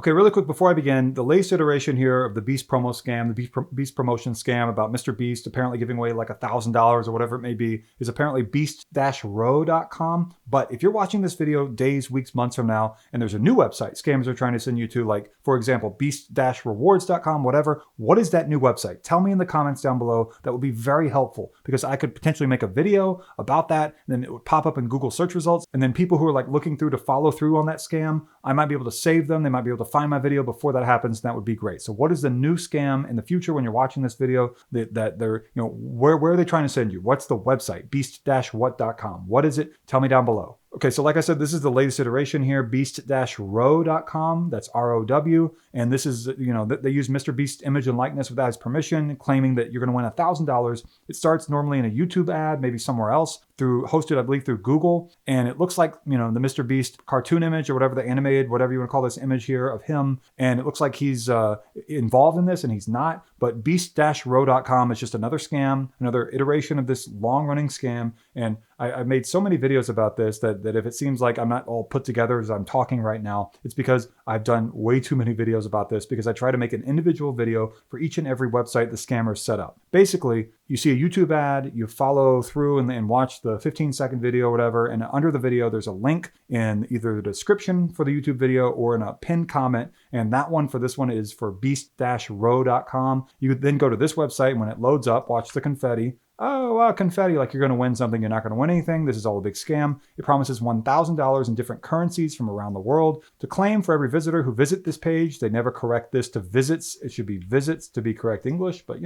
Okay, really quick before I begin, the latest iteration here of the Beast promo scam, the Beast promotion scam about Mr. Beast apparently giving away like $1,000 or whatever it may be, is apparently beast-row.com. But if you're watching this video days, weeks, months from now, and there's a new website scammers are trying to send you to, like, for example, beast-rewards.com, whatever, what is that new website? Tell me in the comments down below. That would be very helpful because I could potentially make a video about that, and then it would pop up in Google search results, and then people who are like looking through to follow through on that scam, I might be able to save them. They might be able to find my video before that happens, and that would be great. So what is the new scam in the future when you're watching this video that they're, where are they trying to send you? What's the website? Beast-what.com. What is it? Tell me down below. Okay, so like I said, this is the latest iteration here, beast-row.com. That's R-O-W. And this is, they use Mr. Beast's image and likeness without his permission, claiming that you're going to win $1,000. It starts normally in a YouTube ad, maybe somewhere else, hosted, I believe, through Google. And it looks like, the Mr. Beast cartoon image or whatever, the animated, whatever you want to call this image here of him. And it looks like he's involved in this, and he's not. But beast-row.com is just another scam, another iteration of this long-running scam. And I've made so many videos about this that if it seems like I'm not all put together as I'm talking right now, it's because I've done way too many videos about this, because I try to make an individual video for each and every website the scammers set up. Basically, you see a YouTube ad, you follow through and watch the 15-second video or whatever, and under the video, there's a link in either the description for the YouTube video or in a pinned comment, and that one for this one is for beast-row.com. You would then go to this website, and when it loads up, watch the confetti. Oh, wow, confetti, like you're going to win something. You're not going to win anything. This is all a big scam. It promises $1,000 in different currencies from around the world to claim for every visitor who visit this page. They never correct this to visits. It should be visits to be correct English, but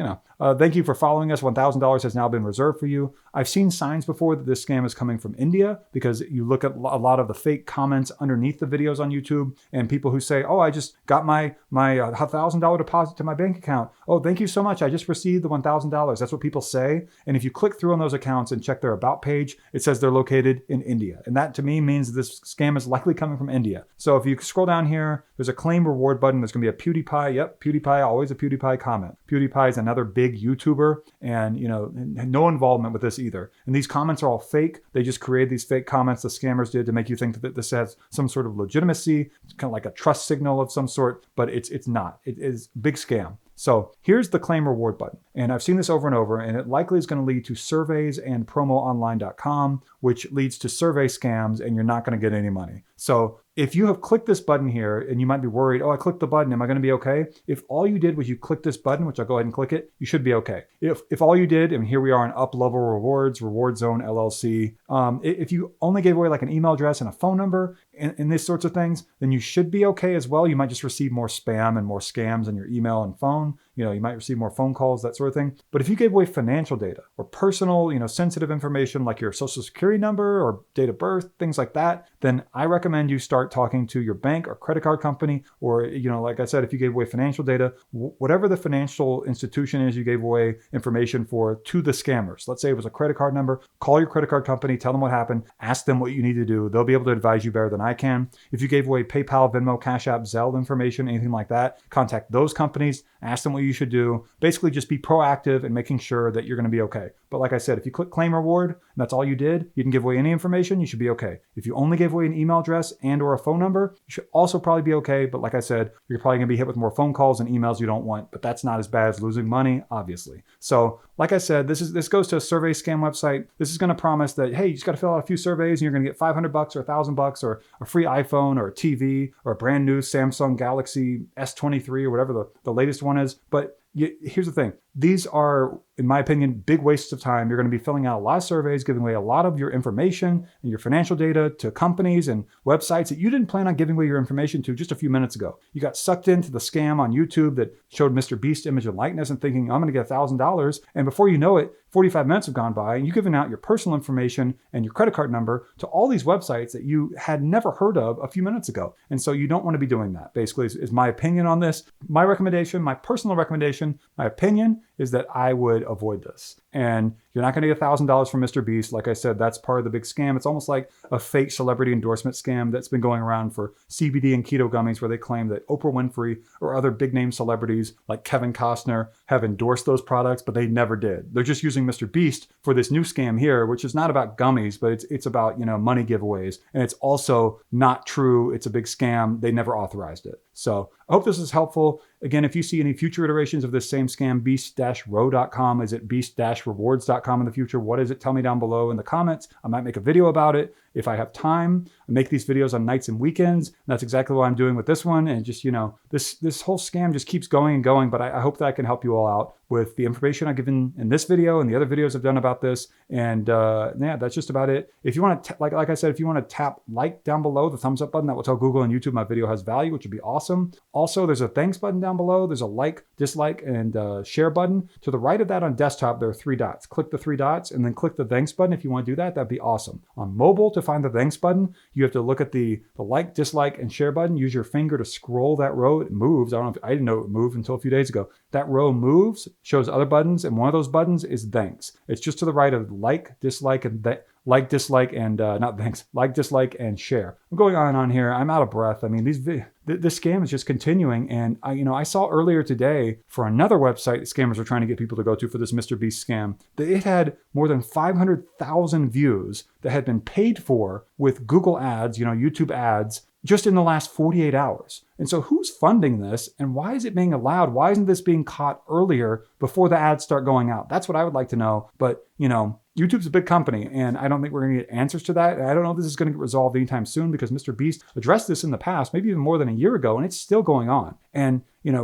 thank you for following us. $1,000 has now been reserved for you. I've seen signs before that this scam is coming from India, because you look at a lot of the fake comments underneath the videos on YouTube, and people who say, oh, I just got my $1,000 deposit to my bank account. Oh, thank you so much. I just received the $1,000. That's what people say. And if you click through on those accounts and check their about page, it says they're located in India. And that to me means that this scam is likely coming from India. So if you scroll down here, there's a claim reward button. There's going to be a PewDiePie. Yep, PewDiePie, always a PewDiePie comment. PewDiePie is another big YouTuber, and no involvement with this either. And these comments are all fake. They just created these fake comments, the scammers did, to make you think that this has some sort of legitimacy. It's kind of like a trust signal of some sort, but it's not. It is a big scam. So here's the claim reward button. And I've seen this over and over, and it likely is going to lead to surveys and promoonline.com, which leads to survey scams, and you're not going to get any money. So if you have clicked this button here, and you might be worried, oh, I clicked the button, am I going to be okay? If all you did was you click this button, which I'll go ahead and click it, you should be okay. If all you did, and here we are in Up Level Rewards, Reward Zone LLC, if you only gave away like an email address and a phone number and these sorts of things, then you should be okay as well. You might just receive more spam and more scams on your email and phone. You might receive more phone calls, that sort of thing. But if you gave away financial data or personal, sensitive information like your social security number or date of birth, things like that, then I recommend you start talking to your bank or credit card company, or, like I said, if you gave away financial data, whatever the financial institution is you gave away information for to the scammers. Let's say it was a credit card number, call your credit card company, tell them what happened, ask them what you need to do. They'll be able to advise you better than I can. If you gave away PayPal, Venmo, Cash App, Zelle information, anything like that, contact those companies, ask them what you should do. Basically, just be proactive in making sure that you're going to be okay. But like I said, if you click claim reward, and that's all you did, you didn't give away any information, you should be okay. If you only gave away an email address and or a phone number, you should also probably be okay. But like I said, you're probably going to be hit with more phone calls and emails you don't want, but that's not as bad as losing money, obviously. So like I said, this goes to a survey scam website. This is going to promise that, hey, you just got to fill out a few surveys and you're going to get $500 or $1,000 or a free iPhone or a TV or a brand new Samsung Galaxy S23 or whatever the latest one is. But here's the thing. These are, in my opinion, big wastes of time. You're going to be filling out a lot of surveys, giving away a lot of your information and your financial data to companies and websites that you didn't plan on giving away your information to just a few minutes ago. You got sucked into the scam on YouTube that showed Mr. Beast image and likeness and thinking, I'm going to get $1,000. And before you know it, 45 minutes have gone by and you've given out your personal information and your credit card number to all these websites that you had never heard of a few minutes ago. And so you don't want to be doing that, basically, is my opinion on this. My recommendation, my personal recommendation, my opinion is that I would avoid this. And you're not going to get $1,000 from MrBeast. Like I said, that's part of the big scam. It's almost like a fake celebrity endorsement scam that's been going around for CBD and keto gummies, where they claim that Oprah Winfrey or other big name celebrities like Kevin Costner have endorsed those products, but they never did. They're just using MrBeast for this new scam here, which is not about gummies, but it's about, money giveaways. And it's also not true. It's a big scam. They never authorized it. So I hope this is helpful. Again, if you see any future iterations of this same scam, beast-row.com, is it beast-rewards.com in the future? What is it? Tell me down below in the comments. I might make a video about it if I have time. I make these videos on nights and weekends. And that's exactly what I'm doing with this one. And just, this whole scam just keeps going and going. But I hope that I can help you all out with the information I've given in this video and the other videos I've done about this. And yeah, that's just about it. If you want to, like I said, if you want to tap like down below, the thumbs up button, that will tell Google and YouTube my video has value, which would be awesome. Also, there's a thanks button down below. There's a like, dislike, and share button. To the right of that on desktop, there are 3 dots. Click the 3 dots and then click the thanks button if you want to do that. That'd be awesome. On mobile, to find the thanks button, you have to look at the like, dislike, and share button. Use your finger to scroll that row. It moves. I didn't know it moved until a few days ago. That row moves, shows other buttons, and one of those buttons is thanks. It's just to the right of like, dislike, and like, dislike, and not thanks, like, dislike, and share. I'm going on and on here. I'm out of breath. I mean, this scam is just continuing. And I saw earlier today for another website scammers are trying to get people to go to for this MrBeast scam, that it had more than 500,000 views that had been paid for with Google ads, YouTube ads, just in the last 48 hours. And so who's funding this, and why is it being allowed? Why isn't this being caught earlier before the ads start going out? That's what I would like to know. But, YouTube's a big company, and I don't think we're going to get answers to that. And I don't know if this is going to get resolved anytime soon, because MrBeast addressed this in the past, maybe even more than a year ago, and it's still going on. And,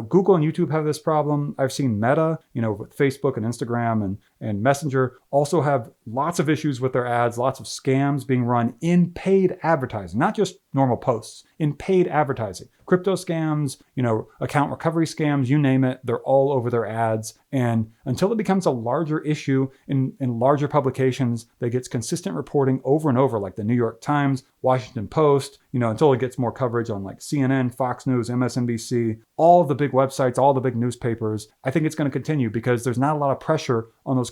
Google and YouTube have this problem. I've seen Meta, with Facebook and Instagram and Messenger also have lots of issues with their ads, lots of scams being run in paid advertising, not just normal posts, in paid advertising. Crypto scams, account recovery scams, you name it, they're all over their ads. And until it becomes a larger issue in larger publications that gets consistent reporting over and over, like the New York Times, Washington Post, until it gets more coverage on like CNN, Fox News, MSNBC, all the big websites, all the big newspapers, I think it's going to continue because there's not a lot of pressure on these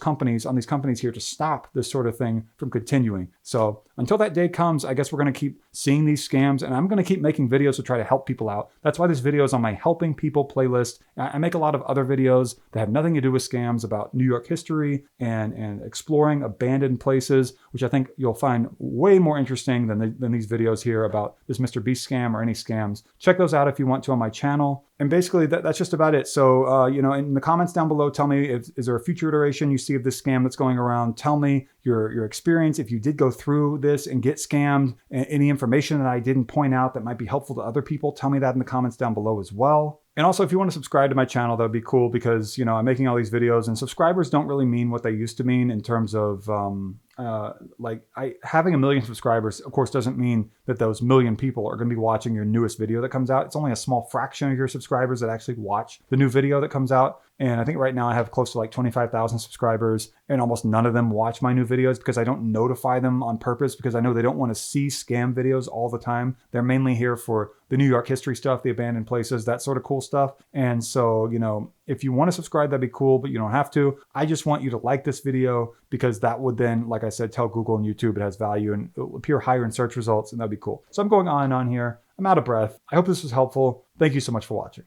companies here to stop this sort of thing from continuing. So until that day comes, I guess we're going to keep seeing these scams, and I'm going to keep making videos to try to help people out. That's why this video is on my Helping People playlist. I make a lot of other videos that have nothing to do with scams, about New York history and exploring abandoned places, which I think you'll find way more interesting than these videos here about this MrBeast scam or any scams. Check those out if you want to on my channel. And basically, that's just about it. So, in the comments down below, tell me, is there a future iteration you see of this scam that's going around? Tell me your experience. If you did go through this and get scammed, any information that I didn't point out that might be helpful to other people, tell me that in the comments down below as well. And also, if you want to subscribe to my channel, that would be cool, because, I'm making all these videos, and subscribers don't really mean what they used to mean in terms of, having 1 million subscribers, of course, doesn't mean that those 1 million people are going to be watching your newest video that comes out. It's only a small fraction of your subscribers that actually watch the new video that comes out. And I think right now I have close to like 25,000 subscribers, and almost none of them watch my new videos because I don't notify them on purpose, because I know they don't want to see scam videos all the time. They're mainly here for the New York history stuff, the abandoned places, that sort of cool stuff. And so, if you want to subscribe, that'd be cool, but you don't have to. I just want you to like this video, because that would then, like I said, tell Google and YouTube it has value, and it will appear higher in search results, and that'd be cool. So I'm going on and on here. I'm out of breath. I hope this was helpful. Thank you so much for watching.